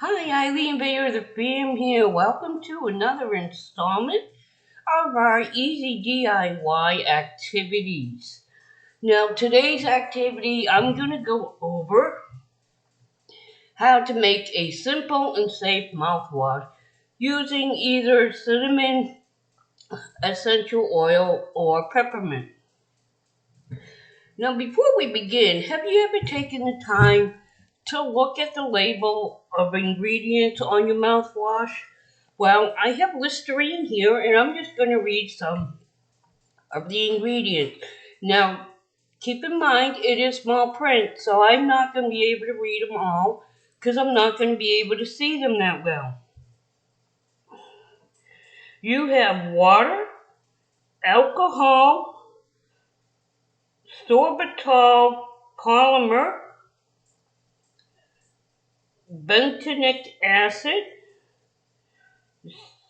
Hi, Eileen Veilleux The Fam here. Welcome to another installment of our easy DIY activities. Now, today's activity, I'm going to go over how to make a simple and safe mouthwash using either cinnamon essential oil or peppermint. Now, before we begin, have you ever taken the time to look at the label of ingredients on your mouthwash? Well, I have Listerine here, and I'm just going to read some of the ingredients. Now, keep in mind it is small print, so I'm not going to be able to read them all because I'm not going to be able to see them that well. You have water, alcohol, sorbitol polymer, bentonite acid,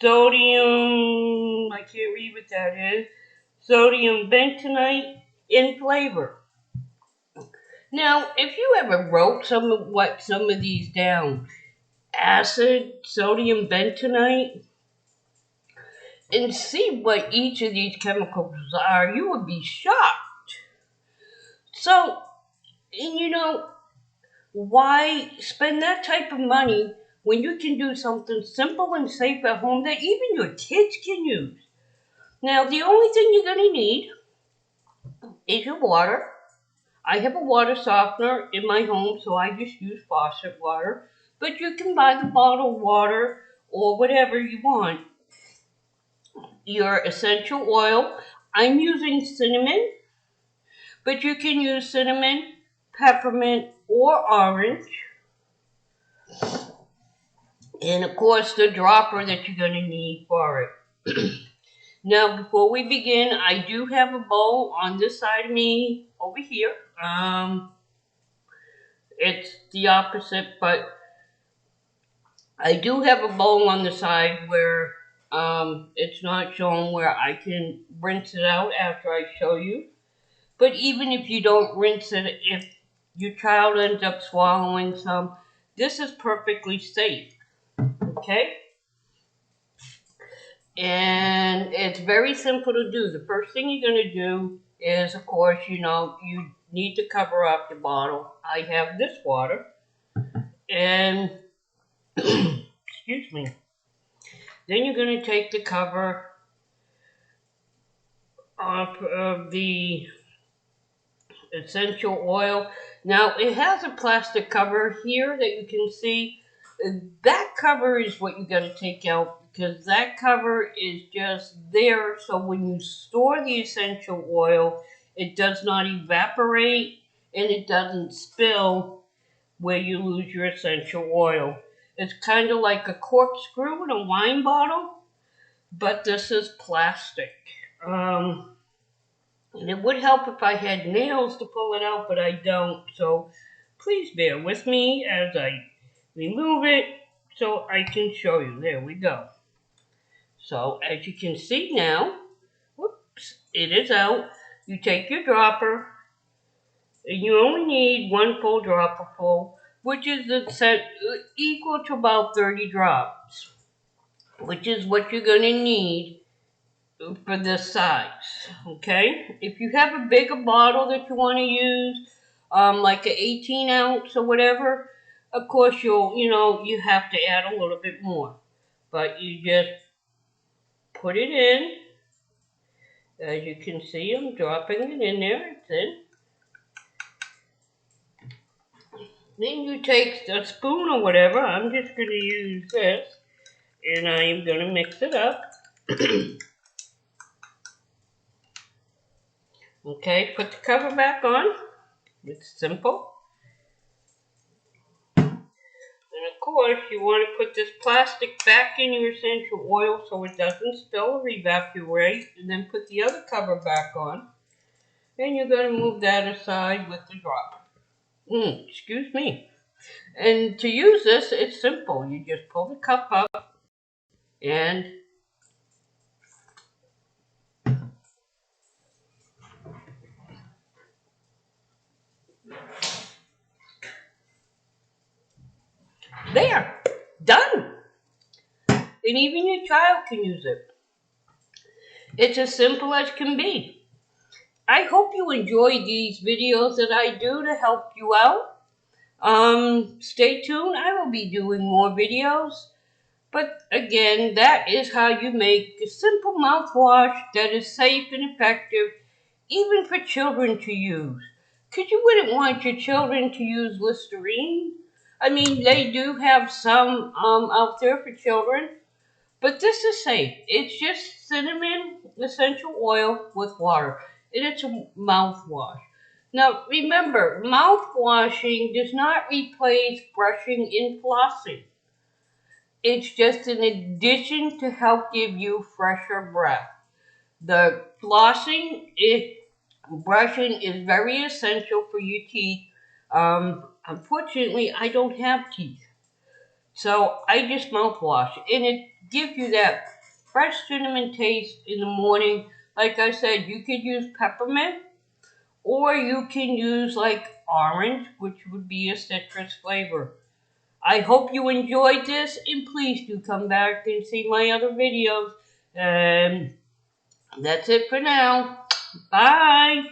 sodium, I can't read what that is, sodium bentonite, and flavor. Now, if you ever wrote some of these down, acid, sodium bentonite, and see what each of these chemicals are, you would be shocked. So, and why spend that type of money when you can do something simple and safe at home that even your kids can use? Now, the only thing you're going to need is your water. I have a water softener in my home, so I just use faucet water. But you can buy the bottled water or whatever you want. Your essential oil. I'm using cinnamon, but you can use cinnamon, peppermint, or orange. And of course, the dropper that you're going to need for it. Now, before we begin, I do have a bowl on this side of me over here. It's the opposite, but I do have a bowl on the side where it's not shown where I can rinse it out after I show you. But even if you don't rinse it, if your child ends up swallowing some, this is perfectly safe. Okay? And it's very simple to do. The first thing you're going to do is, of course, you need to cover up your bottle. I have this water. And, excuse me. Then you're going to take the cover off of the essential oil. Now, it has a plastic cover here that you can see. That cover is what you got to take out because that cover is just there so when you store the essential oil, it does not evaporate and it doesn't spill where you lose your essential oil. It's kind of like a corkscrew in a wine bottle, but this is plastic. And it would help if I had nails to pull it out, but I don't. So please bear with me as I remove it so I can show you. There we go. So as you can see now, whoops, it is out. You take your dropper, and you only need one full dropper full, which is equal to about 30 drops, which is what you're going to need for this size. Okay, if you have a bigger bottle that you want to use, like an 18 ounce or whatever, of course you have to add a little bit more, but you just put it in. As you can see, I'm dropping it in there. It's in. Then you take a spoon or whatever. I'm just going to use this, and I am going to mix it up. Okay, put the cover back on. It's simple. And of course, you want to put this plastic back in your essential oil so it doesn't spill or evaporate. And then put the other cover back on. And you're going to move that aside with the dropper. Excuse me. And to use this, it's simple. You just pull the cup up and there. Done. And even your child can use it. It's as simple as can be. I hope you enjoy these videos that I do to help you out. Stay tuned. I will be doing more videos. But again, that is how you make a simple mouthwash that is safe and effective, even for children to use. Because you wouldn't want your children to use Listerine. I mean, they do have some out there for children, but this is safe. It's just cinnamon essential oil with water, and it's a mouthwash. Now, remember, mouthwashing does not replace brushing and flossing. It's just an addition to help give you fresher breath. The brushing is very essential for your teeth. Unfortunately, I don't have teeth. So I just mouthwash, and it gives you that fresh cinnamon taste in the morning. Like I said, you could use peppermint, or you can use like orange, which would be a citrus flavor. I hope you enjoyed this, and please do come back and see my other videos. And that's it for now. Bye.